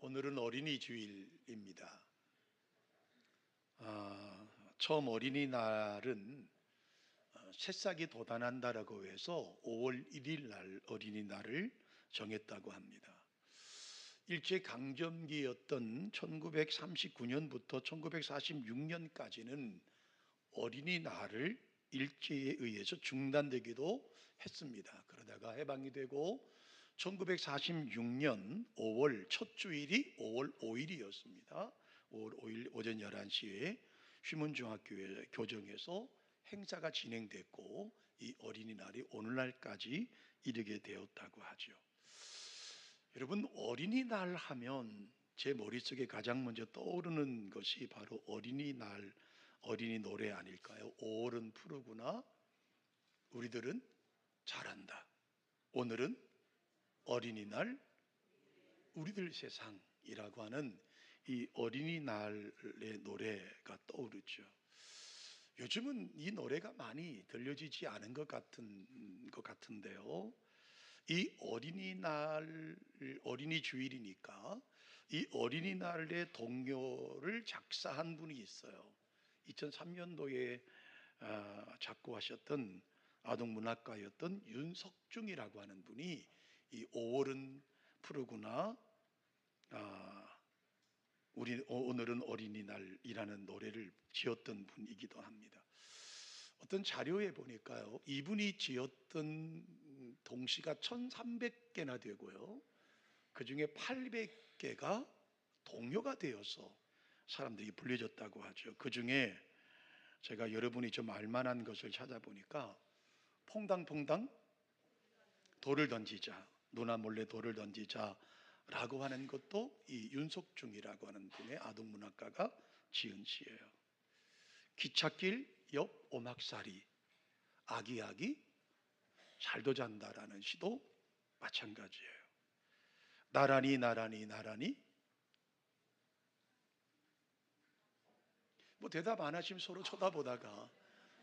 오늘은 어린이 주일입니다. 처음 어린이날은 새싹이 돋아난다라고 해서 5월 1일 날 어린이날을 정했다고 합니다. 일제강점기였던 1939년부터 1946년까지는 어린이날을 일제에 의해서 중단되기도 했습니다. 그러다가 해방이 되고 1946년 5월 첫 주일이 5월 5일이었습니다. 5월 5일 오전 11시에 휘문중학교에 교정에서 행사가 진행됐고 이 어린이날이 오늘날까지 이르게 되었다고 하죠. 여러분, 어린이날 하면 제 머릿속에 가장 먼저 떠오르는 것이 바로 어린이날 어린이 노래 아닐까요? 5월은 푸르구나, 우리들은 잘한다, 오늘은 어린이날, 우리들 세상이라고 하는 이 어린이날의 노래가 떠오르죠. 요즘은 이 노래가 많이 들려지지 않은 것 같은데요. 이 어린이날, 어린이 주일이니까 이 어린이날의 동요를 작사한 분이 있어요. 2003년도에 작곡하셨던 아동문학가였던 윤석중이라고 하는 분이 이 5월은 푸르구나, 오늘은 어린이날이라는 노래를 지었던 분이기도 합니다. 어떤 자료에 보니까요, 이분이 지었던 동시가 1300개나 되고요, 그 중에 800개가 동요가 되어서 사람들이 불려졌다고 하죠. 그 중에 제가 여러분이 좀 알만한 것을 찾아보니까 퐁당퐁당 돌을 던지자, 누나 몰래 돌을 던지자 라고 하는 것도 이 윤석중이라고 하는 분의 아동문학가가 지은 시예요. 기찻길 옆 오막살이, 아기아기 잘도 잔다라는 시도 마찬가지예요. 나란히 나란히 나란히, 뭐 대답 안 하시면 서로 쳐다보다가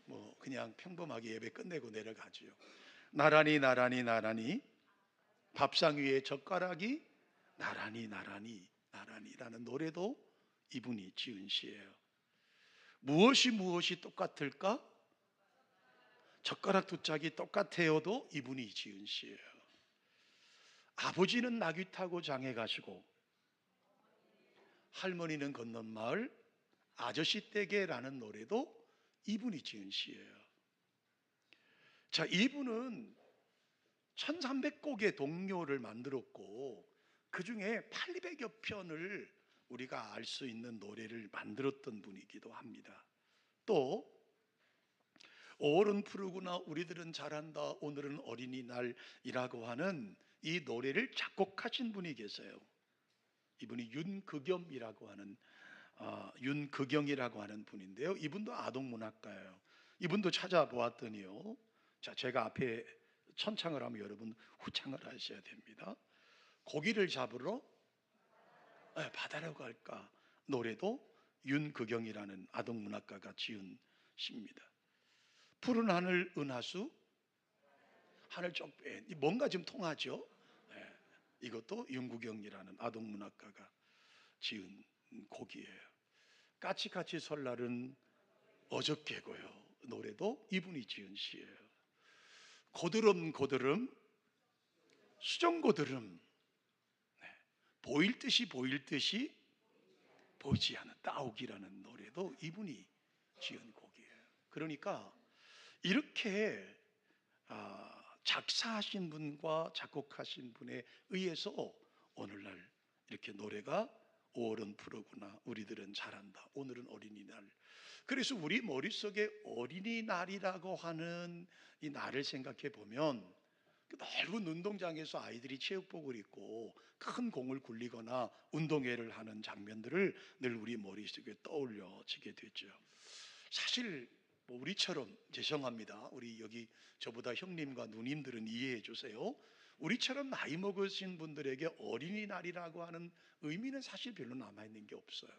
뭐 그냥 평범하게 예배 끝내고 내려가지요. 나란히 나란히 나란히, 밥상 위에 젓가락이 나란히 나란히 나란히라는 노래도 이분이 지은 시예요. 무엇이 똑같을까? 젓가락 두 짝이 똑같아요도 이분이 지은 시예요. 아버지는 나귀 타고 장에 가시고 할머니는 건넌 마을 아저씨 댁에라는 노래도 이분이 지은 시예요. 자, 이분은 1300곡의 동요를 만들었고 그 중에 800여 편을 우리가 알 수 있는 노래를 만들었던 분이기도 합니다. 또 5월은 푸르구나, 우리들은 잘한다, 오늘은 어린이날이라고 하는 이 노래를 작곡하신 분이 계세요. 이분이 윤극영이라고 하는 분인데요. 이분도 아동문학가예요. 이분도 찾아보았더니요, 자, 제가 앞에 천창을 하면 여러분 후창을 하셔야 됩니다. 고기를 잡으러 바다로 갈까 노래도 윤극영이라는 아동문학가가 지은 시입니다. 푸른 하늘 은하수, 하늘 쪽배, 뭔가 좀 통하죠. 이것도 윤극영이라는 아동문학가가 지은 곡이에요. 까치까치 설날은 어저께고요, 노래도 이분이 지은 시예요. 고드름 고드름 수정고드름, 보일 듯이 보이지 않는 따옥이라는 노래도 이분이 지은 곡이에요. 그러니까 이렇게 작사하신 분과 작곡하신 분에 의해서 오늘날 이렇게 노래가 5월은 푸르구나, 우리들은 잘한다, 오늘은 어린이날. 그래서 우리 머릿속에 어린이날이라고 하는 이 날을 생각해 보면 넓은 운동장에서 아이들이 체육복을 입고 큰 공을 굴리거나 운동회를 하는 장면들을 늘 우리 머릿속에 떠올려지게 되죠. 사실 뭐 우리처럼, 죄송합니다, 우리 여기 저보다 형님과 누님들은 이해해 주세요. 우리처럼 나이 먹으신 분들에게 어린이날이라고 하는 의미는 사실 별로 남아있는 게 없어요.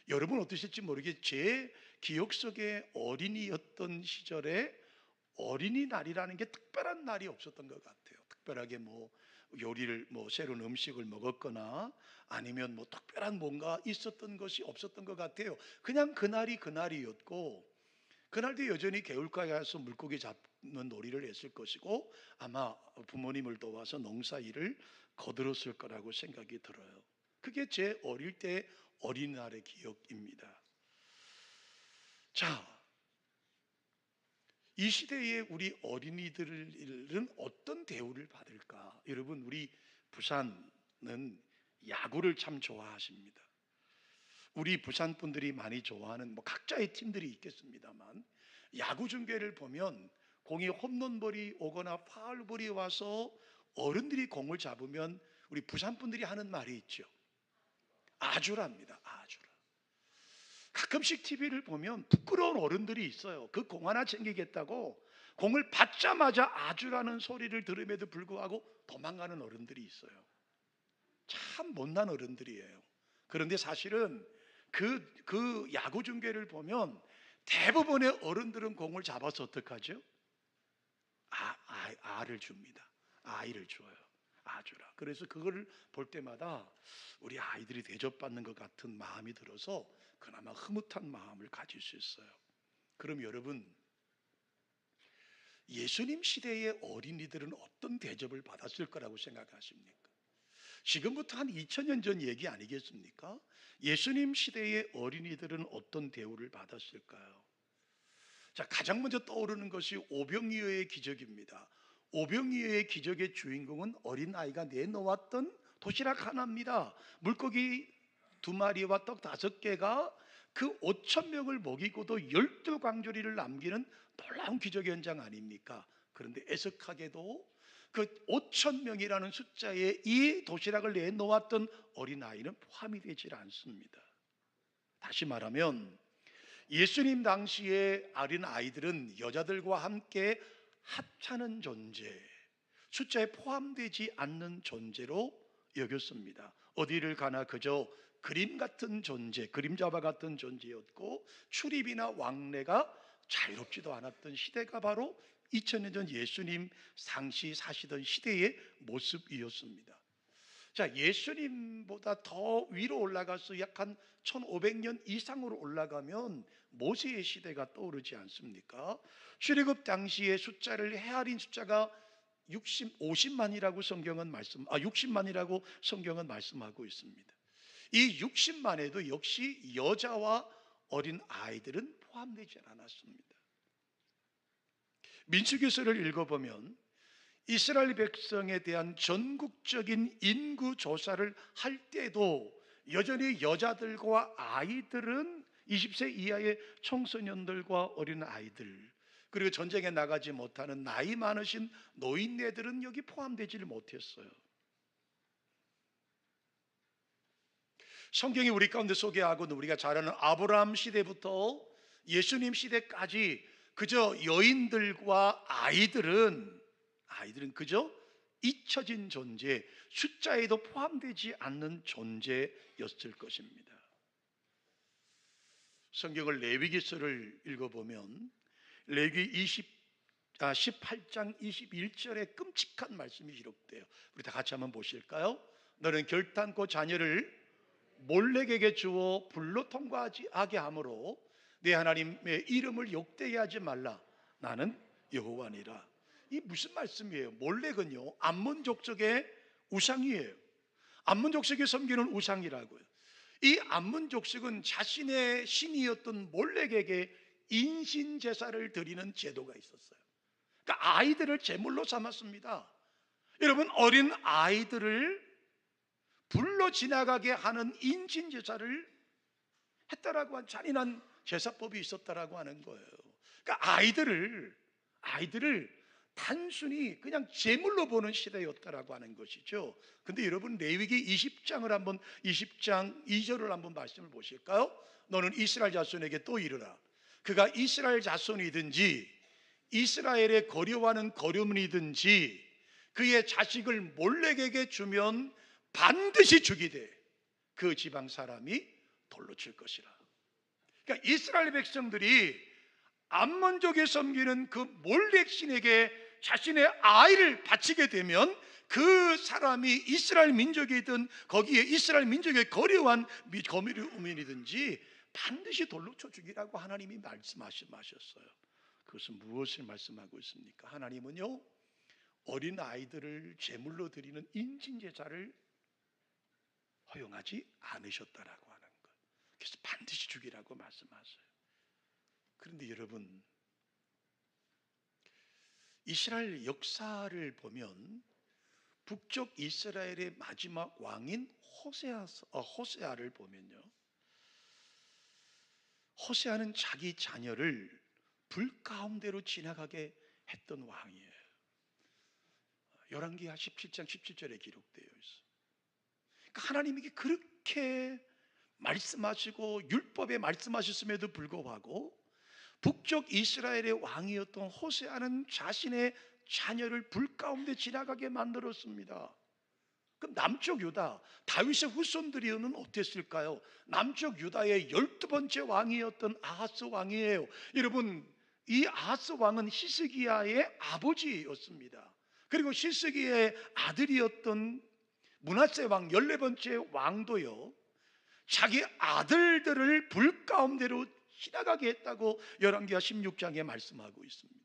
여러분 어떠실지 모르겠지만 제 기억 속에 어린이였던 시절에 어린이날이라는 게 특별한 날이 없었던 것 같아요. 특별하게 뭐 요리를 새로운 음식을 먹었거나 아니면 특별한 뭔가 있었던 것이 없었던 것 같아요. 그냥 그날이 그날이었고, 그날도 여전히 개울가에 가서 물고기 잡는 놀이를 했을 것이고, 아마 부모님을 도와서 농사일을 거들었을 거라고 생각이 들어요. 그게 제 어릴 때 어린날의 기억입니다. 자, 이 시대에 우리 어린이들은 어떤 대우를 받을까? 여러분, 우리 부산은 야구를 참 좋아하십니다. 우리 부산 분들이 많이 좋아하는 각자의 팀들이 있겠습니다만, 야구 중계를 보면 공이 홈런볼이 오거나 파울볼이 와서 어른들이 공을 잡으면 우리 부산 분들이 하는 말이 있죠. 아주랍니다. 아주라. 가끔씩 TV를 보면 부끄러운 어른들이 있어요. 그 공 하나 챙기겠다고 공을 받자마자 아주라는 소리를 들음에도 불구하고 도망가는 어른들이 있어요. 참 못난 어른들이에요. 그런데 사실은 그 야구 중계를 보면 대부분의 어른들은 공을 잡아서 어떡하죠? 아를 줍니다. 아이를 줘요. 아주라. 그래서 그걸 볼 때마다 우리 아이들이 대접받는 것 같은 마음이 들어서 그나마 흐뭇한 마음을 가질 수 있어요. 그럼 여러분, 예수님 시대의 어린이들은 어떤 대접을 받았을 거라고 생각하십니까? 지금부터 한 2000년 전 얘기 아니겠습니까? 예수님 시대의 어린이들은 어떤 대우를 받았을까요? 자, 가장 먼저 떠오르는 것이 오병이어의 기적입니다. 오병이어의 기적의 주인공은 어린아이가 내놓았던 도시락 하나입니다. 물고기 2마리와 떡 5개가 그 5,000명을 먹이고도 12광주리를 남기는 놀라운 기적 현장 아닙니까? 그런데 애석하게도 그 5,000명이라는 숫자에 이 도시락을 내놓았던 어린아이는 포함이 되질 않습니다. 다시 말하면 예수님 당시의 어린아이들은 여자들과 함께 합차는 존재, 숫자에 포함되지 않는 존재로 여겼습니다. 어디를 가나 그저 그림 같은 존재, 그림자와 같은 존재였고, 출입이나 왕래가 자유롭지도 않았던 시대가 바로 2000년 전 예수님 상시 사시던 시대의 모습이었습니다. 자, 예수님보다 더 위로 올라가서 약 한 1500년 이상으로 올라가면 모세의 시대가 떠오르지 않습니까? 출애굽 당시의 숫자를 헤아린 숫자가 50만이라고 성경은 말씀하고 있습니다. 이 60만에도 역시 여자와 어린 아이들은 포함되지 않았습니다. 민수기서를 읽어보면 이스라엘 백성에 대한 전국적인 인구 조사를 할 때도 여전히 여자들과 아이들은 20세 이하의 청소년들과 어린 아이들, 그리고 전쟁에 나가지 못하는 나이 많으신 노인네들은 여기 포함되지를 못했어요. 성경이 우리 가운데 소개하고는 우리가 잘 아는 아브라함 시대부터 예수님 시대까지 그저 여인들과 아이들은 그저 잊혀진 존재, 숫자에도 포함되지 않는 존재였을 것입니다. 성경을 레위기서를 읽어보면 레위기 18장 21절에 끔찍한 말씀이 기록돼요. 우리 다 같이 한번 보실까요? 너는 결단코 자녀를 몰렉에게 주어 불로 통과하게 하므로 내 하나님의 이름을 욕되게 하지 말라. 나는 여호와니라. 이 무슨 말씀이에요? 몰렉은요, 암몬 족속의 우상이에요. 암몬 족속이 섬기는 우상이라고요. 이 암몬 족속은 자신의 신이었던 몰렉에게 인신 제사를 드리는 제도가 있었어요. 그러니까 아이들을 제물로 삼았습니다. 여러분, 어린 아이들을 불로 지나가게 하는 인신 제사를 했다라고 한 잔인한 제사법이 있었다라고 하는 거예요. 그러니까 아이들을 단순히 그냥 제물로 보는 시대였다라고 하는 것이죠. 근데 여러분, 레위기 20장 2절을 한번 말씀을 보실까요? 너는 이스라엘 자손에게 또 이르라. 그가 이스라엘 자손이든지 이스라엘의 거류하는 거류민이든지 그의 자식을 몰렉에게 주면 반드시 죽이되 그 지방 사람이 돌로 칠 것이라. 그러니까 이스라엘 백성들이 암몬족에 섬기는 그 몰렉 신에게 자신의 아이를 바치게 되면 그 사람이 이스라엘 민족이든 거기에 이스라엘 민족의 거류한 거민이든지 반드시 돌로 쳐 죽이라고 하나님이 말씀하셨어요. 그것은 무엇을 말씀하고 있습니까? 하나님은요, 어린 아이들을 제물로 드리는 인신 제사를 허용하지 않으셨다라고 하는 것. 그래서 반드시 죽이라고 말씀하세요. 그런데 여러분, 이스라엘 역사를 보면 북쪽 이스라엘의 마지막 왕인 호세아를 보면요, 호세아는 자기 자녀를 불 가운데로 지나가게 했던 왕이에요. 열왕기하 17장 17절에 기록되어 있어요. 그러니까 하나님에게 그렇게 말씀하시고 율법에 말씀하셨음에도 불구하고 북쪽 이스라엘의 왕이었던 호세아는 자신의 자녀를 불 가운데 지나가게 만들었습니다. 그럼 남쪽 유다, 다윗의 후손들이는 어땠을까요? 남쪽 유다의 12번째 왕이었던 아하스 왕이에요. 여러분, 이 아하스 왕은 히스기야의 아버지였습니다. 그리고 히스기야의 아들이었던 므낫세 왕 14번째 왕도요, 자기 아들들을 불 가운데로 지나가게 했다고 열왕기하 16장에 말씀하고 있습니다.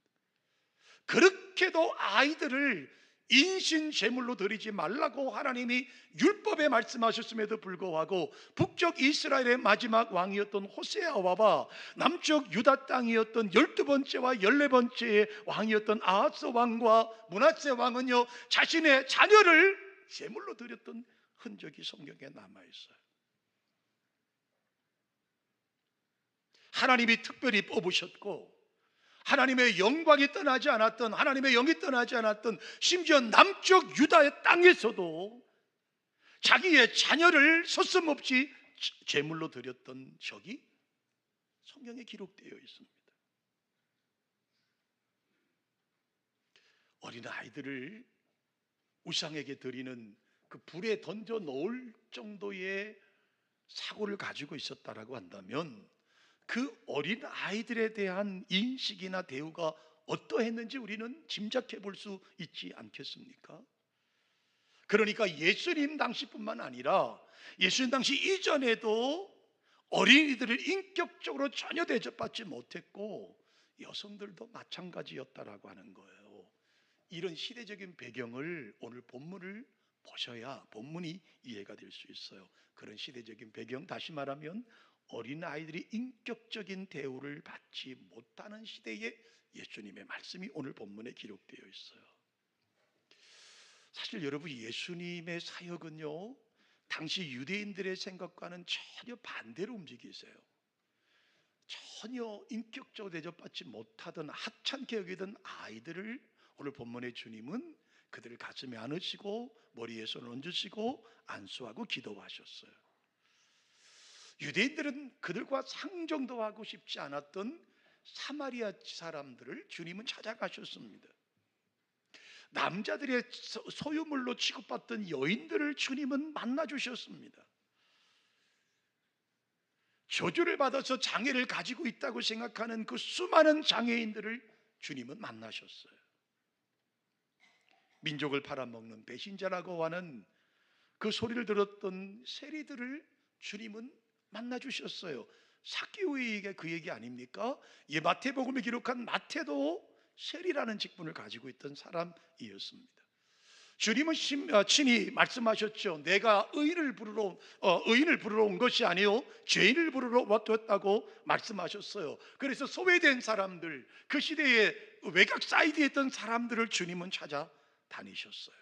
그렇게도 아이들을 인신 제물로 드리지 말라고 하나님이 율법에 말씀하셨음에도 불구하고 북쪽 이스라엘의 마지막 왕이었던 호세아와 남쪽 유다 땅이었던 12번째와 14번째의 왕이었던 아하스 왕과 므낫세 왕은요, 자신의 자녀를 제물로 드렸던 흔적이 성경에 남아있어요. 하나님이 특별히 뽑으셨고 하나님의 영광이 떠나지 않았던, 하나님의 영이 떠나지 않았던, 심지어 남쪽 유다의 땅에서도 자기의 자녀를 서슴없이 제물로 드렸던 적이 성경에 기록되어 있습니다. 어린아이들을 우상에게 드리는 그 불에 던져 놓을 정도의 사고를 가지고 있었다라고 한다면 그 어린 아이들에 대한 인식이나 대우가 어떠했는지 우리는 짐작해 볼 수 있지 않겠습니까? 그러니까 예수님 당시뿐만 아니라 예수님 당시 이전에도 어린이들을 인격적으로 전혀 대접받지 못했고 여성들도 마찬가지였다라고 하는 거예요. 이런 시대적인 배경을 오늘 본문을 보셔야 본문이 이해가 될 수 있어요. 그런 시대적인 배경, 다시 말하면 어린아이들이 인격적인 대우를 받지 못하는 시대에 예수님의 말씀이 오늘 본문에 기록되어 있어요. 사실 여러분, 예수님의 사역은요, 당시 유대인들의 생각과는 전혀 반대로 움직이세요. 전혀 인격적으로 대접받지 못하던 하찮게 여기던 아이들을 오늘 본문의 주님은 그들을 가슴에 안으시고 머리에 손을 얹으시고 안수하고 기도하셨어요. 유대인들은 그들과 상종도 하고 싶지 않았던 사마리아 사람들을 주님은 찾아가셨습니다. 남자들의 소유물로 취급받던 여인들을 주님은 만나주셨습니다. 저주를 받아서 장애를 가지고 있다고 생각하는 그 수많은 장애인들을 주님은 만나셨어요. 민족을 팔아먹는 배신자라고 하는 그 소리를 들었던 세리들을 주님은 만나주셨어요. 삭개오에게 그 얘기 아닙니까? 마태복음에 기록한 마태도 세리라는 직분을 가지고 있던 사람이었습니다. 주님은 친히 말씀하셨죠. 내가 의인을 부르러 온 것이 아니요 죄인을 부르러 왔다고 말씀하셨어요. 그래서 소외된 사람들, 그 시대에 외곽 사이드에 있던 사람들을 주님은 찾아다니셨어요.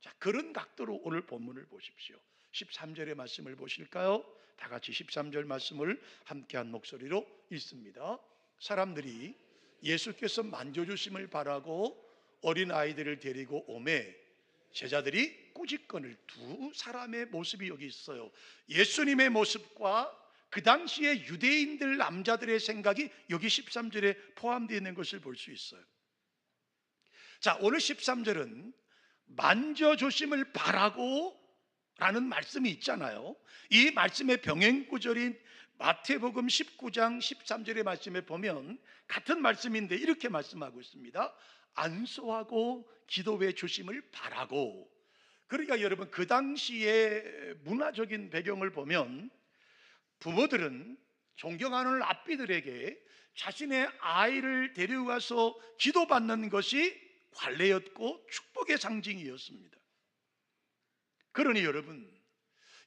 자, 그런 각도로 오늘 본문을 보십시오. 13절의 말씀을 보실까요? 다 같이 13절 말씀을 함께한 목소리로 읽습니다. 사람들이 예수께서 만져주심을 바라고 어린아이들을 데리고 오매 제자들이 꾸짖거늘. 두 사람의 모습이 여기 있어요. 예수님의 모습과 그 당시의 유대인들 남자들의 생각이 여기 13절에 포함되어 있는 것을 볼 수 있어요. 자, 오늘 13절은 만져주심을 바라고 라는 말씀이 있잖아요. 이 말씀의 병행구절인 마태복음 19장 13절의 말씀에 보면 같은 말씀인데 이렇게 말씀하고 있습니다. 안수하고 기도해 주심을 바라고. 그러니까 여러분, 그 당시의 문화적인 배경을 보면 부모들은 존경하는 아비들에게 자신의 아이를 데려가서 기도받는 것이 관례였고 축복의 상징이었습니다. 그러니 여러분,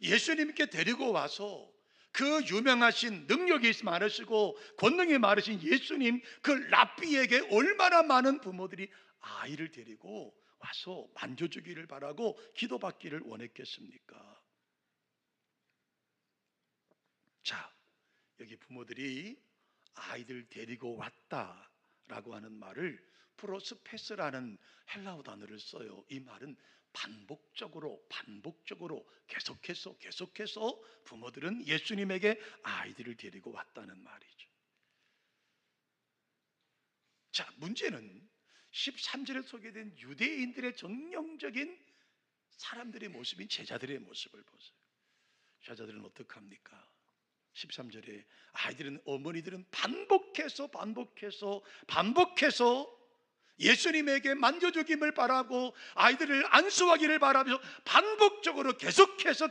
예수님께 데리고 와서 그 유명하신 능력이 많으시고 권능이 많으신 예수님, 그 랍비에게 얼마나 많은 부모들이 아이를 데리고 와서 만져주기를 바라고 기도받기를 원했겠습니까? 자, 여기 부모들이 아이들 데리고 왔다라고 하는 말을 프로스페스라는 헬라어 단어를 써요. 이 말은 반복적으로 계속해서 부모들은 예수님에게 아이들을 데리고 왔다는 말이죠. 자, 문제는 13절에 소개된 유대인들의 전형적인 사람들의 모습인 제자들의 모습을 보세요. 제자들은 어떻게 합니까? 13절에 어머니들은 반복해서 예수님에게 만져주김을 바라고 아이들을 안수하기를 바라며 반복적으로 계속해서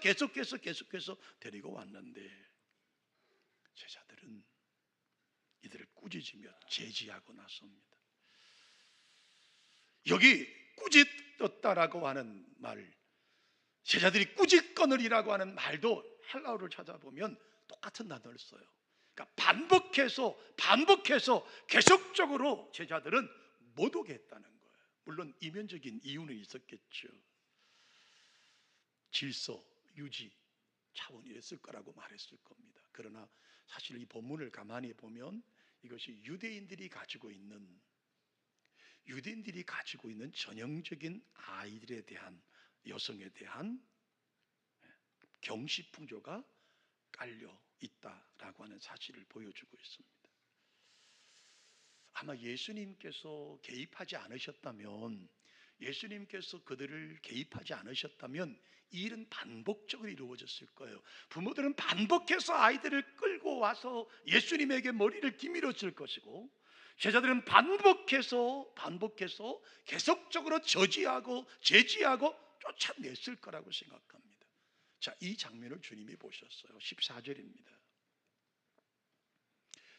데리고 왔는데, 제자들은 이들을 꾸짖으며 제지하고 나섭니다. 여기 꾸짖었다라고 하는 말, 제자들이 꾸짖거늘이라고 하는 말도 헬라어를 찾아보면 똑같은 단어를 써요. 그러니까 반복해서 계속적으로 제자들은 못 오게 했다는 거예요. 물론 이면적인 이유는 있었겠죠. 질서 유지 차원이었을 거라고 말했을 겁니다. 그러나 사실 이 본문을 가만히 보면 이것이 유대인들이 가지고 있는 전형적인 아이들에 대한, 여성에 대한 경시 풍조가 깔려 있다라고 하는 사실을 보여주고 있습니다. 아마 예수님께서 그들을 개입하지 않으셨다면 이 일은 반복적으로 이루어졌을 거예요. 부모들은 반복해서 아이들을 끌고 와서 예수님에게 머리를 기밀었을 것이고, 제자들은 반복해서 계속적으로 저지하고 제지하고 쫓아냈을 거라고 생각합니다. 자, 이 장면을 주님이 보셨어요. 14절입니다.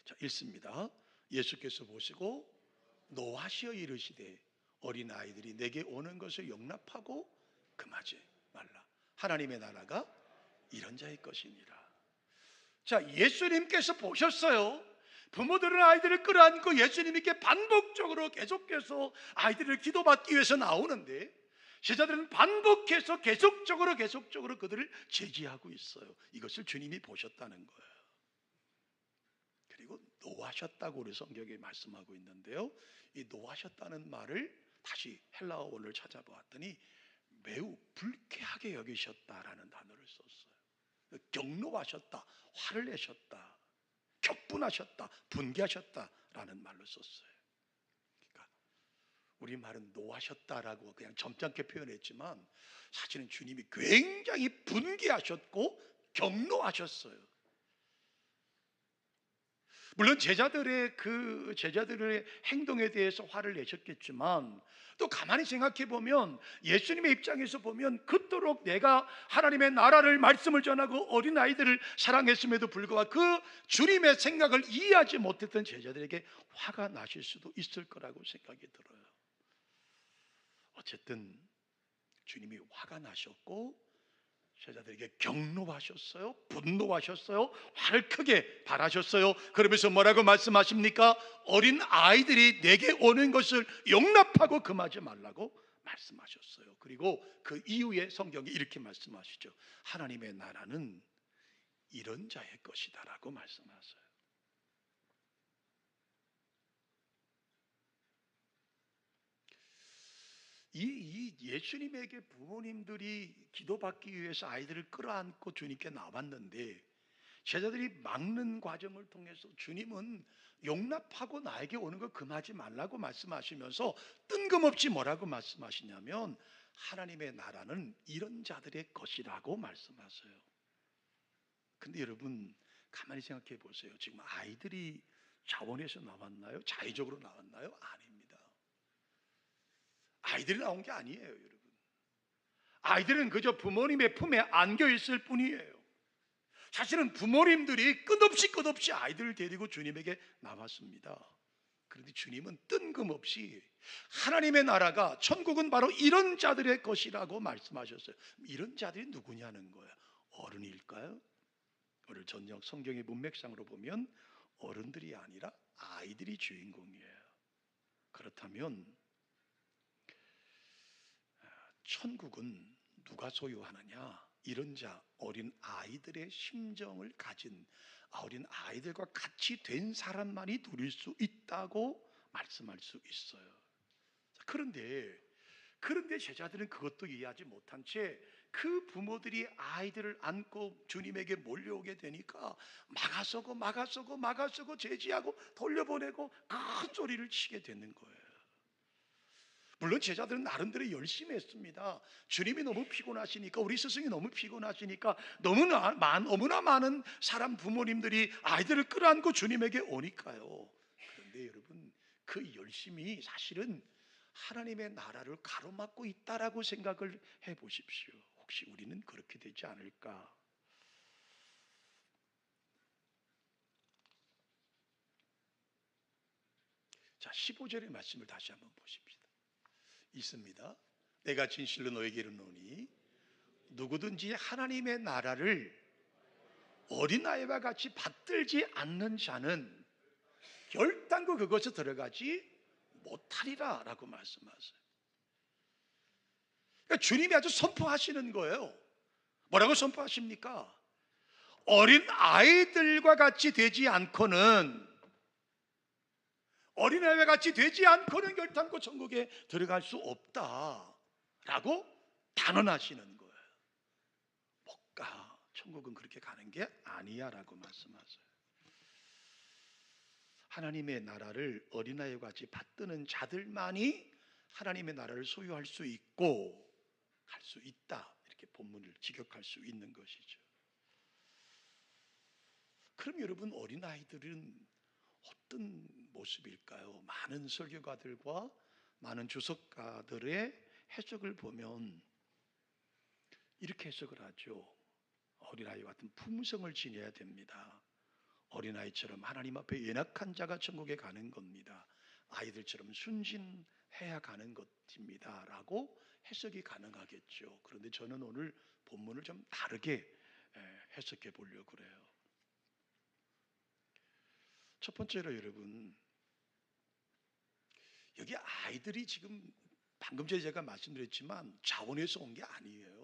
자, 읽습니다. 예수께서 보시고 노하시어 이르시되 어린 아이들이 내게 오는 것을 용납하고 금하지 말라. 하나님의 나라가 이런 자의 것이니라. 자, 예수님께서 보셨어요. 부모들은 아이들을 끌어안고 예수님께 반복적으로 계속해서 아이들을 기도받기 위해서 나오는데, 제자들은 반복해서 계속적으로 그들을 제지하고 있어요. 이것을 주님이 보셨다는 거예요. 그리고 노하셨다고 우리 성경에 말씀하고 있는데요, 이 노하셨다는 말을 다시 헬라어 원어를 찾아보았더니 매우 불쾌하게 여기셨다라는 단어를 썼어요. 경노하셨다, 화를 내셨다, 격분하셨다, 분개하셨다라는 말로 썼어요. 그러니까 우리 말은 노하셨다라고 그냥 점잖게 표현했지만 사실은 주님이 굉장히 분개하셨고 경노하셨어요. 물론 제자들의 행동에 대해서 화를 내셨겠지만, 또 가만히 생각해 보면 예수님의 입장에서 보면 그토록 내가 하나님의 나라를 말씀을 전하고 어린 아이들을 사랑했음에도 불구하고 그 주님의 생각을 이해하지 못했던 제자들에게 화가 나실 수도 있을 거라고 생각이 들어요. 어쨌든 주님이 화가 나셨고 제자들에게 경노하셨어요, 분노하셨어요, 화를 크게 발하셨어요. 그러면서 뭐라고 말씀하십니까? 어린 아이들이 내게 오는 것을 용납하고 금하지 말라고 말씀하셨어요. 그리고 그 이후에 성경이 이렇게 말씀하시죠. 하나님의 나라는 이런 자의 것이다라고 말씀하세요. 이 예수님에게 부모님들이 기도받기 위해서 아이들을 끌어안고 주님께 나왔는데, 제자들이 막는 과정을 통해서 주님은 용납하고 나에게 오는 거 금하지 말라고 말씀하시면서 뜬금없이 뭐라고 말씀하시냐면 하나님의 나라는 이런 자들의 것이라고 말씀하세요. 근데 여러분 가만히 생각해 보세요. 지금 아이들이 자원에서 나왔나요? 자의적으로 나왔나요? 아닙니다. 아이들이 나온 게 아니에요, 여러분. 아이들은 그저 부모님의 품에 안겨 있을 뿐이에요. 사실은 부모님들이 끝없이 아이들을 데리고 주님에게 나왔습니다. 그런데 주님은 뜬금없이 하나님의 나라가, 천국은 바로 이런 자들의 것이라고 말씀하셨어요. 이런 자들이 누구냐는 거예요. 어른일까요? 오늘 저녁 성경의 문맥상으로 보면 어른들이 아니라 아이들이 주인공이에요. 그렇다면 천국은 누가 소유하느냐? 이런 자, 어린 아이들의 심정을 가진 어린 아이들과 같이 된 사람만이 누릴 수 있다고 말씀할 수 있어요. 그런데 제자들은 그것도 이해하지 못한 채 그 부모들이 아이들을 안고 주님에게 몰려오게 되니까 막아서고 제지하고 돌려보내고 큰 소리를 치게 되는 거예요. 물론 제자들은 나름대로 열심히 했습니다. 주님이 너무 피곤하시니까, 우리 스승이 너무 피곤하시니까 너무나 많은 사람 부모님들이 아이들을 끌어안고 주님에게 오니까요. 그런데 여러분, 그 열심이 사실은 하나님의 나라를 가로막고 있다라고 생각을 해보십시오. 혹시 우리는 그렇게 되지 않을까? 자, 15절의 말씀을 다시 한번 보십시다. 있습니다. 내가 진실로 너에게 이르노니 누구든지 하나님의 나라를 어린아이와 같이 받들지 않는 자는 결단코 그것에 들어가지 못하리라 라고 말씀하세요. 그러니까 주님이 아주 선포하시는 거예요. 뭐라고 선포하십니까? 어린 아이들과 같이 되지 않고는, 어린아이와 같이 되지 않고는 결단코 천국에 들어갈 수 없다라고 단언하시는 거예요. 못 가. 천국은 그렇게 가는 게 아니야 라고 말씀하세요. 하나님의 나라를 어린아이와 같이 받드는 자들만이 하나님의 나라를 소유할 수 있고 갈 수 있다, 이렇게 본문을 직역할 수 있는 것이죠. 그럼 여러분, 어린아이들은 어떤 모습일까요? 많은 설교가들과 많은 주석가들의 해석을 보면 이렇게 해석을 하죠. 어린아이 같은 품성을 지녀야 됩니다. 어린아이처럼 하나님 앞에 연약한 자가 천국에 가는 겁니다. 아이들처럼 순진해야 가는 것입니다 라고 해석이 가능하겠죠. 그런데 저는 오늘 본문을 좀 다르게 해석해 보려고 그래요. 첫 번째로 여러분, 여기 아이들이 지금 방금 전에 제가 말씀드렸지만 자원에서 온 게 아니에요.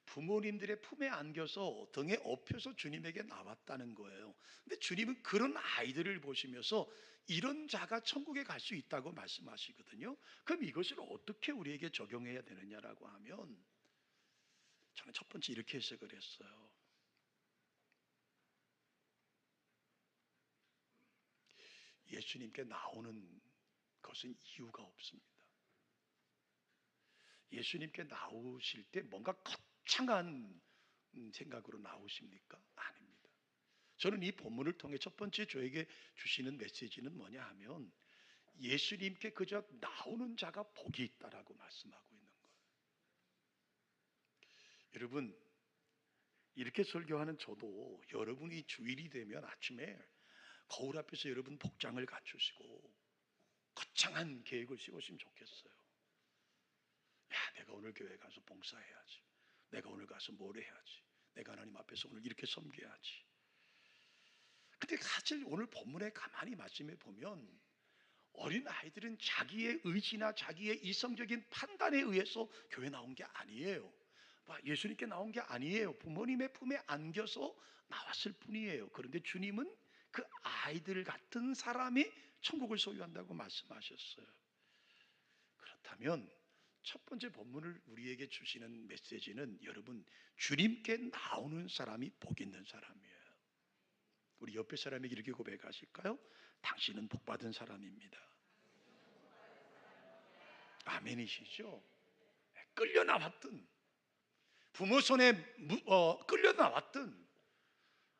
부모님들의 품에 안겨서 등에 업혀서 주님에게 나왔다는 거예요. 근데 주님은 그런 아이들을 보시면서 이런 자가 천국에 갈 수 있다고 말씀하시거든요. 그럼 이것을 어떻게 우리에게 적용해야 되느냐라고 하면 저는 첫 번째 이렇게 해석을 했어요. 예수님께 나오는 것은 이유가 없습니다. 예수님께 나오실 때 뭔가 거창한 생각으로 나오십니까? 아닙니다. 저는 이 본문을 통해 첫 번째 저에게 주시는 메시지는 뭐냐 하면 예수님께 그저 나오는 자가 복이 있다라고 말씀하고 있는 거예요. 여러분, 이렇게 설교하는 저도 여러분이 주일이 되면 아침에 거울 앞에서 여러분 복장을 갖추시고 거창한 계획을 세우시면 좋겠어요. 야, 내가 오늘 교회 가서 봉사해야지. 내가 오늘 가서 뭘 해야지. 내가 하나님 앞에서 오늘 이렇게 섬겨야지. 근데 사실 오늘 본문에 가만히 말씀해 보면 어린 아이들은 자기의 의지나 자기의 이성적인 판단에 의해서 교회 나온 게 아니에요. 예수님께 나온 게 아니에요. 부모님의 품에 안겨서 나왔을 뿐이에요. 그런데 주님은 그 아이들 같은 사람이 천국을 소유한다고 말씀하셨어요. 그렇다면 첫 번째 본문을 우리에게 주시는 메시지는 여러분, 주님께 나오는 사람이 복 있는 사람이에요. 우리 옆에 사람에게 이렇게 고백하실까요? 당신은 복 받은 사람입니다. 아멘이시죠? 끌려 나왔든 부모 손에 끌려 나왔든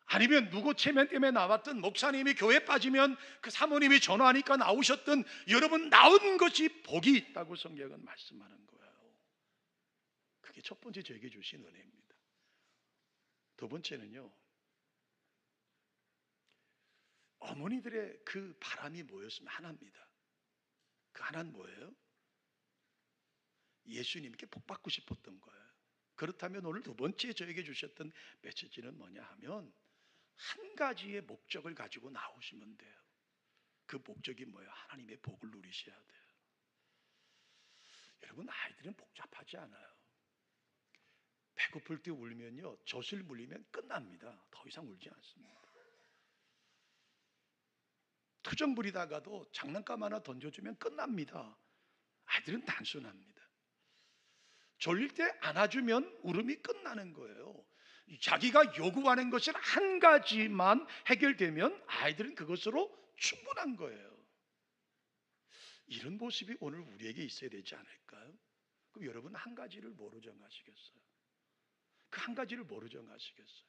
아니면 누구 체면 때문에 나왔던 목사님이 교회 빠지면 그 사모님이 전화하니까 나오셨던 여러분 나온 것이 복이 있다고 성경은 말씀하는 거예요. 그게 첫 번째 저에게 주신 은혜입니다. 두 번째는요, 어머니들의 그 바람이 뭐였으면 하나입니다. 그 하나는 뭐예요? 예수님께 복 받고 싶었던 거예요. 그렇다면 오늘 두 번째 저에게 주셨던 메시지는 뭐냐 하면 한 가지의 목적을 가지고 나오시면 돼요. 그 목적이 뭐예요? 하나님의 복을 누리셔야 돼요. 여러분, 아이들은 복잡하지 않아요. 배고플 때 울면요, 젖을 물리면 끝납니다. 더 이상 울지 않습니다. 투정 부리다가도 장난감 하나 던져주면 끝납니다. 아이들은 단순합니다. 졸릴 때 안아주면 울음이 끝나는 거예요. 자기가 요구하는 것은 한 가지만 해결되면 아이들은 그것으로 충분한 거예요. 이런 모습이 오늘 우리에게 있어야 되지 않을까요? 그럼 여러분 한 가지를 뭐로 정하시겠어요? 그 한 가지를 뭐로 정하시겠어요?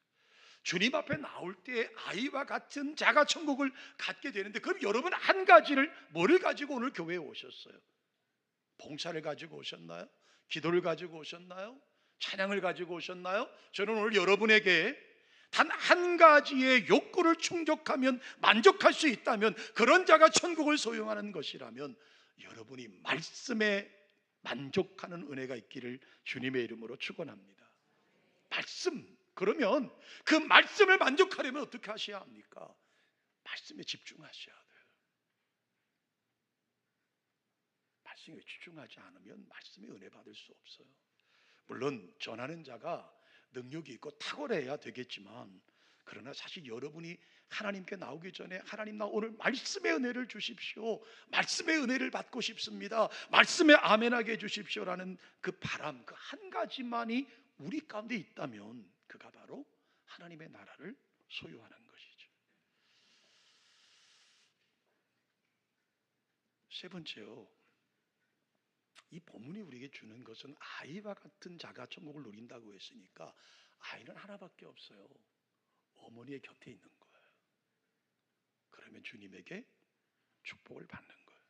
주님 앞에 나올 때 아이와 같은 자가천국을 갖게 되는데, 그럼 여러분 한 가지를 뭐를 가지고 오늘 교회에 오셨어요? 봉사를 가지고 오셨나요? 기도를 가지고 오셨나요? 찬양을 가지고 오셨나요? 저는 오늘 여러분에게 단 한 가지의 욕구를 충족하면 만족할 수 있다면, 그런 자가 천국을 소유하는 것이라면 여러분이 말씀에 만족하는 은혜가 있기를 주님의 이름으로 축원합니다. 말씀, 그러면 그 말씀을 만족하려면 어떻게 하셔야 합니까? 말씀에 집중하셔야 돼요. 말씀에 집중하지 않으면 말씀에 은혜 받을 수 없어요. 물론 전하는 자가 능력이 있고 탁월해야 되겠지만, 그러나 사실 여러분이 하나님께 나오기 전에 하나님, 나 오늘 말씀의 은혜를 주십시오, 말씀의 은혜를 받고 싶습니다, 말씀에 아멘하게 해주십시오라는 그 바람, 그 한 가지만이 우리 가운데 있다면 그가 바로 하나님의 나라를 소유하는 것이죠. 세 번째요, 이 본문이 우리에게 주는 것은 아이와 같은 자가 천국을 누린다고 했으니까 아이는 하나밖에 없어요. 어머니의 곁에 있는 거예요. 그러면 주님에게 축복을 받는 거예요.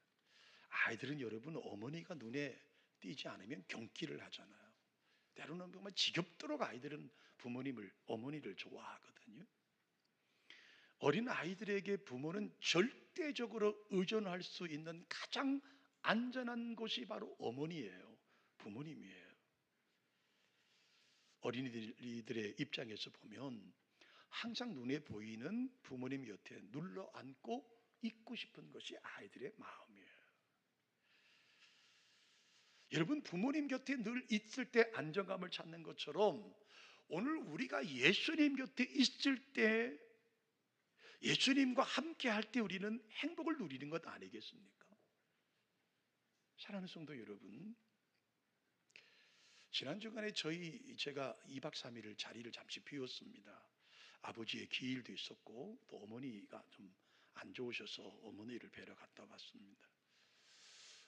아이들은 여러분 어머니가 눈에 띄지 않으면 경기를 하잖아요. 때로는 정말 지겹도록 아이들은 어머니를 좋아하거든요. 어린 아이들에게 부모는 절대적으로 의존할 수 있는 가장 안전한 곳이 바로 어머니예요. 부모님이에요. 어린이들의 입장에서 보면 항상 눈에 보이는 부모님 곁에 눌러 앉고 있고 싶은 것이 아이들의 마음이에요. 여러분, 부모님 곁에 늘 있을 때 안정감을 찾는 것처럼 오늘 우리가 예수님 곁에 있을 때, 예수님과 함께 할 때 우리는 행복을 누리는 것 아니겠습니까? 사랑하는 성도 여러분, 지난 주간에 제가 2박 3일을 자리를 잠시 비웠습니다. 아버지의 기일도 있었고 또 어머니가 좀 안 좋으셔서 어머니를 뵈러 갔다 왔습니다.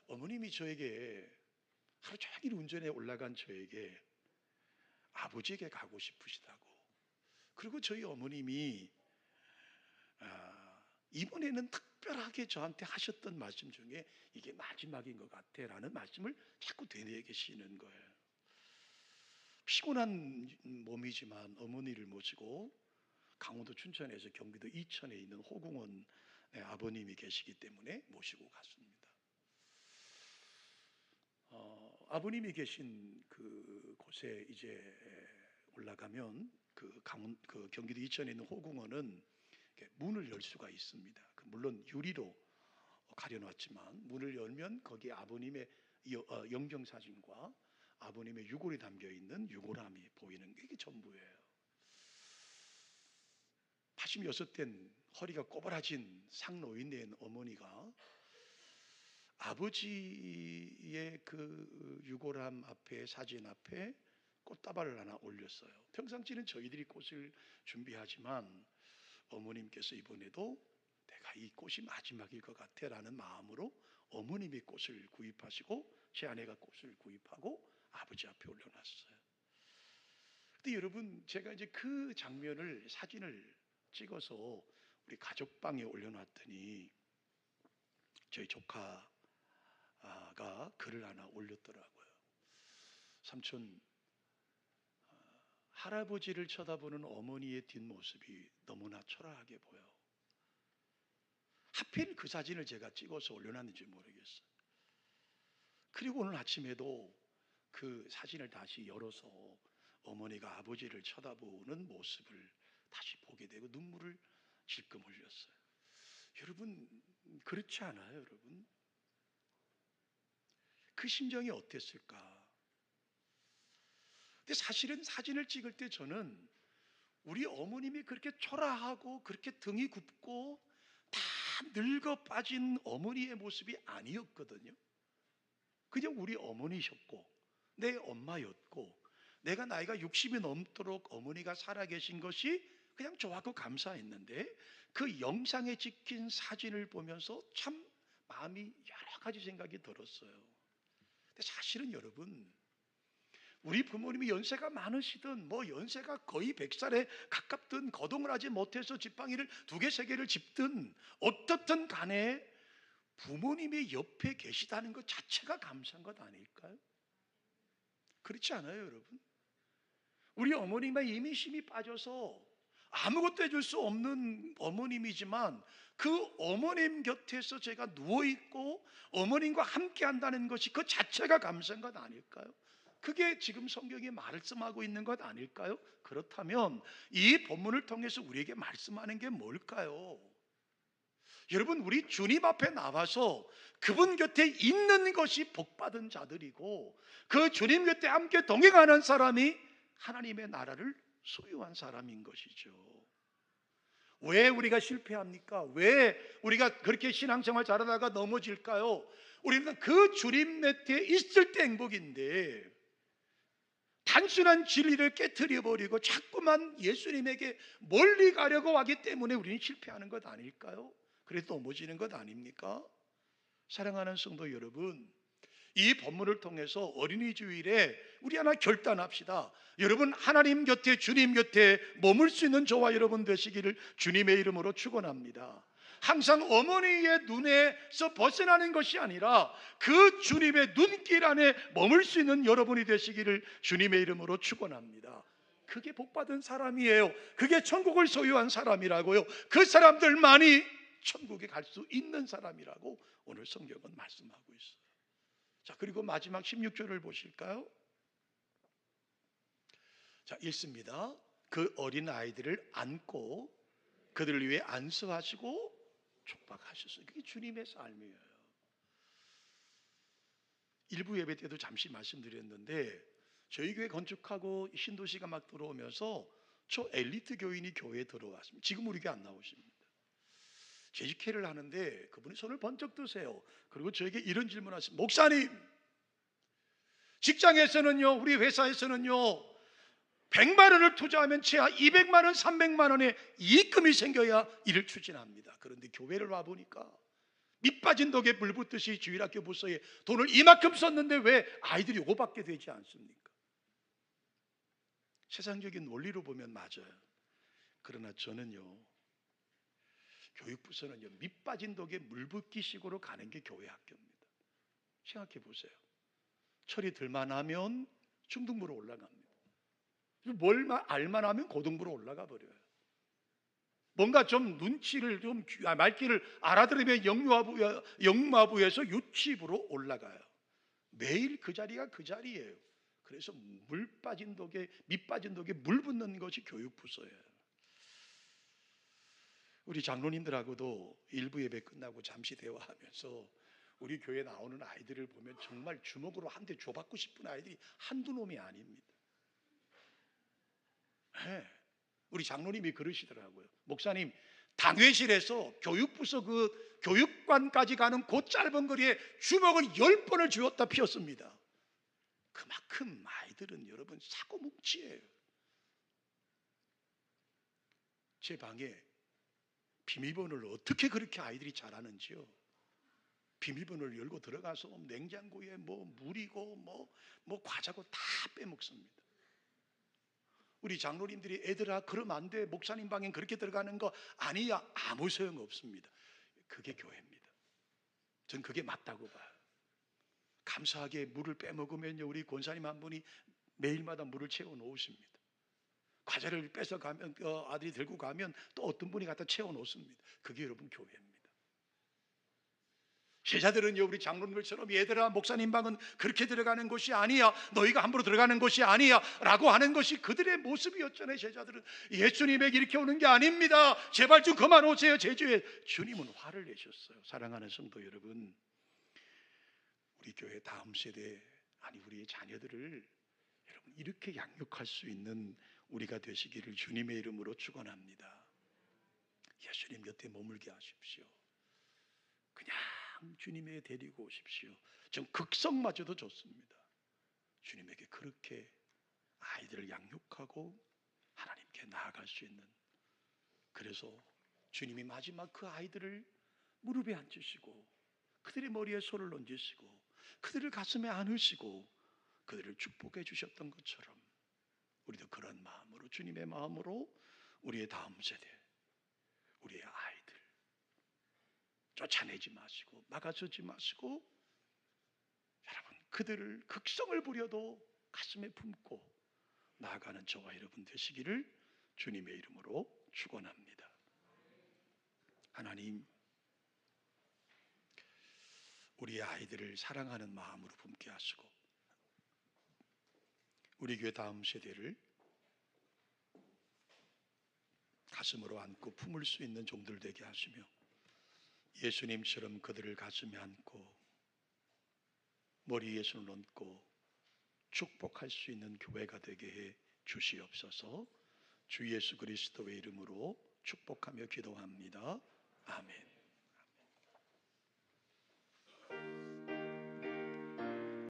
어머님이 저에게 하루 종일 운전에 올라간 저에게 아버지에게 가고 싶으시다고, 그리고 저희 어머님이 이번에는 특별하게 저한테 하셨던 말씀 중에 이게 마지막인 것 같아 라는 말씀을 자꾸 되뇌계시는 거예요. 피곤한 몸이지만 어머니를 모시고 강원도 춘천에서 경기도 이천에 있는 호궁원 아버님이 계시기 때문에 모시고 갔습니다. 아버님이 계신 그 곳에 이제 올라가면 그 경기도 이천에 있는 호궁원은 문을 열 수가 있습니다. 물론 유리로 가려놨지만 문을 열면 거기에 아버님의 영정 사진과 아버님의 유골이 담겨 있는 유골함이 보이는 게 이게 전부예요. 86된 허리가 꼬부라진 상노인된 어머니가 아버지의 그 유골함 앞에, 사진 앞에 꽃다발을 하나 올렸어요. 평상시는 저희들이 꽃을 준비하지만 어머님께서 이번에도 내가 이 꽃이 마지막일 것 같아 라는 마음으로 어머님이 꽃을 구입하시고 제 아내가 꽃을 구입하고 아버지 앞에 올려놨어요. 근데 여러분, 제가 이제 그 장면을, 사진을 찍어서 우리 가족방에 올려놨더니 저희 조카가 글을 하나 올렸더라고요. 삼촌, 할아버지를 쳐다보는 어머니의 뒷모습이 너무나 초라하게 보여. 하필 그 사진을 제가 찍어서 올려놨는지 모르겠어요. 그리고 오늘 아침에도 그 사진을 다시 열어서 어머니가 아버지를 쳐다보는 모습을 다시 보게 되고 눈물을 질끔 흘렸어요. 여러분, 그렇지 않아요, 여러분? 그 심정이 어땠을까? 근데 사실은 사진을 찍을 때 저는 우리 어머님이 그렇게 초라하고 그렇게 등이 굽고 다 늙어 빠진 어머니의 모습이 아니었거든요. 그냥 우리 어머니셨고 내 엄마였고 내가 나이가 60이 넘도록 어머니가 살아계신 것이 그냥 좋았고 감사했는데 그 영상에 찍힌 사진을 보면서 참 마음이 여러 가지 생각이 들었어요. 근데 사실은 여러분, 우리 부모님이 연세가 많으시든 뭐 연세가 거의 100살에 가깝든 거동을 하지 못해서 지팡이를 2개, 3개를 짚든 어떻든 간에 부모님이 옆에 계시다는 것 자체가 감사한 것 아닐까요? 그렇지 않아요, 여러분? 우리 어머님의 이미 힘이 빠져서 아무것도 해줄 수 없는 어머님이지만 그 어머님 곁에서 제가 누워있고 어머님과 함께 한다는 것이 그 자체가 감사한 것 아닐까요? 그게 지금 성경이 말씀하고 있는 것 아닐까요? 그렇다면 이 본문을 통해서 우리에게 말씀하는 게 뭘까요? 여러분, 우리 주님 앞에 나와서 그분 곁에 있는 것이 복받은 자들이고 그 주님 곁에 함께 동행하는 사람이 하나님의 나라를 소유한 사람인 것이죠. 왜 우리가 실패합니까? 왜 우리가 그렇게 신앙생활 잘하다가 넘어질까요? 우리는 그 주님 곁에 있을 때 행복인데 단순한 진리를 깨트려 버리고 자꾸만 예수님에게 멀리 가려고 하기 때문에 우리는 실패하는 것 아닐까요? 그래서 넘어지는 것 아닙니까? 사랑하는 성도 여러분, 이 본문을 통해서 어린이 주일에 우리 하나 결단합시다. 여러분, 하나님 곁에 주님 곁에 머물 수 있는 저와 여러분 되시기를 주님의 이름으로 축원합니다. 항상 어머니의 눈에서 벗어나는 것이 아니라 그 주님의 눈길 안에 머물 수 있는 여러분이 되시기를 주님의 이름으로 축원합니다. 그게 복받은 사람이에요. 그게 천국을 소유한 사람이라고요. 그 사람들만이 천국에 갈 수 있는 사람이라고 오늘 성경은 말씀하고 있어요. 자, 그리고 마지막 16절을 보실까요? 자, 읽습니다. 그 어린 아이들을 안고 그들을 위해 안수하시고 촉박하셨어요. 그게 주님의 삶이에요. 일부 예배 때도 잠시 말씀드렸는데 저희 교회 건축하고 신도시가 막 들어오면서 초 엘리트 교인이 교회에 들어왔습니다. 지금 우리 교회 안 나오십니다. 재직회를 하는데 그분이 손을 번쩍 드세요. 그리고 저에게 이런 질문하십니다. 목사님, 직장에서는요, 우리 회사에서는요 100만 원을 투자하면 최하 200만 원, 300만 원의 이익금이 생겨야 일을 추진합니다. 그런데 교회를 와보니까 밑 빠진 독에 물 붓듯이 주일학교 부서에 돈을 이만큼 썼는데 왜 아이들이 요거밖에 되지 않습니까? 세상적인 논리로 보면 맞아요. 그러나 저는요, 교육부서는요 밑 빠진 독에 물 붓기 식으로 가는 게 교회 학교입니다. 생각해 보세요. 철이 들만 하면 중등부로 올라갑니다. 뭘 알만 하면 고등부로 올라가 버려요. 뭔가 좀 눈치를 좀 말귀를 알아들으면 영마부에서 유치부로 올라가요. 매일 그 자리가 그 자리예요. 그래서 밑 빠진 독에 물 붓는 것이 교육부서예요. 우리 장로님들하고도 일부 예배 끝나고 잠시 대화하면서 우리 교회 나오는 아이들을 보면 정말 주먹으로 한 대 줘받고 싶은 아이들이 한두 놈이 아닙니다. 네, 우리 장로님이 그러시더라고요. 목사님, 당회실에서 교육부서 그 교육관까지 가는 그 짧은 거리에 주먹을 10번을 쥐었다 피웠습니다. 그만큼 아이들은 여러분 사고뭉치예요. 제 방에 비밀번호를 어떻게 그렇게 아이들이 잘하는지요. 비밀번호를 열고 들어가서 냉장고에 뭐 물이고 뭐 과자고 다 빼먹습니다. 우리 장로님들이 애들아 그러면 안 돼, 목사님 방엔 그렇게 들어가는 거 아니야, 아무 소용없습니다. 그게 교회입니다. 전 그게 맞다고 봐요. 감사하게 물을 빼먹으면요, 우리 권사님 한 분이 매일마다 물을 채워 놓으십니다. 과자를 뺏어 가면 아들이 들고 가면 또 어떤 분이 갖다 채워 놓습니다. 그게 여러분 교회입니다. 제자들은요, 우리 장로님들처럼 얘들아 목사님 방은 그렇게 들어가는 곳이 아니야, 너희가 함부로 들어가는 곳이 아니야 라고 하는 것이 그들의 모습이었잖아요. 제자들은 예수님에게 이렇게 오는 게 아닙니다, 제발 좀 그만 오세요, 제주에. 주님은 화를 내셨어요. 사랑하는 성도 여러분, 우리 교회 다음 세대, 아니 우리의 자녀들을 여러분 이렇게 양육할 수 있는 우리가 되시기를 주님의 이름으로 축원합니다. 예수님 곁에 머물게 하십시오. 그냥 주님에게 데리고 오십시오. 좀 극성마저도 좋습니다. 주님에게 그렇게 아이들을 양육하고 하나님께 나아갈 수 있는, 그래서 주님이 마지막 그 아이들을 무릎에 앉으시고 그들의 머리에 손을 얹으시고 그들을 가슴에 안으시고 그들을 축복해 주셨던 것처럼 우리도 그런 마음으로, 주님의 마음으로 우리의 다음 세대, 우리의 아이들 쫓아내지 마시고 막아서지 마시고 여러분 그들을 극성을 부려도 가슴에 품고 나아가는 저와 여러분 되시기를 주님의 이름으로 축원합니다. 하나님, 우리의 아이들을 사랑하는 마음으로 품게 하시고 우리 교회 다음 세대를 가슴으로 안고 품을 수 있는 종들 되게 하시며 예수님처럼 그들을 가슴에 안고 머리 위에 손을 얹고 축복할 수 있는 교회가 되게 해 주시옵소서. 주 예수 그리스도의 이름으로 축복하며 기도합니다. 아멘.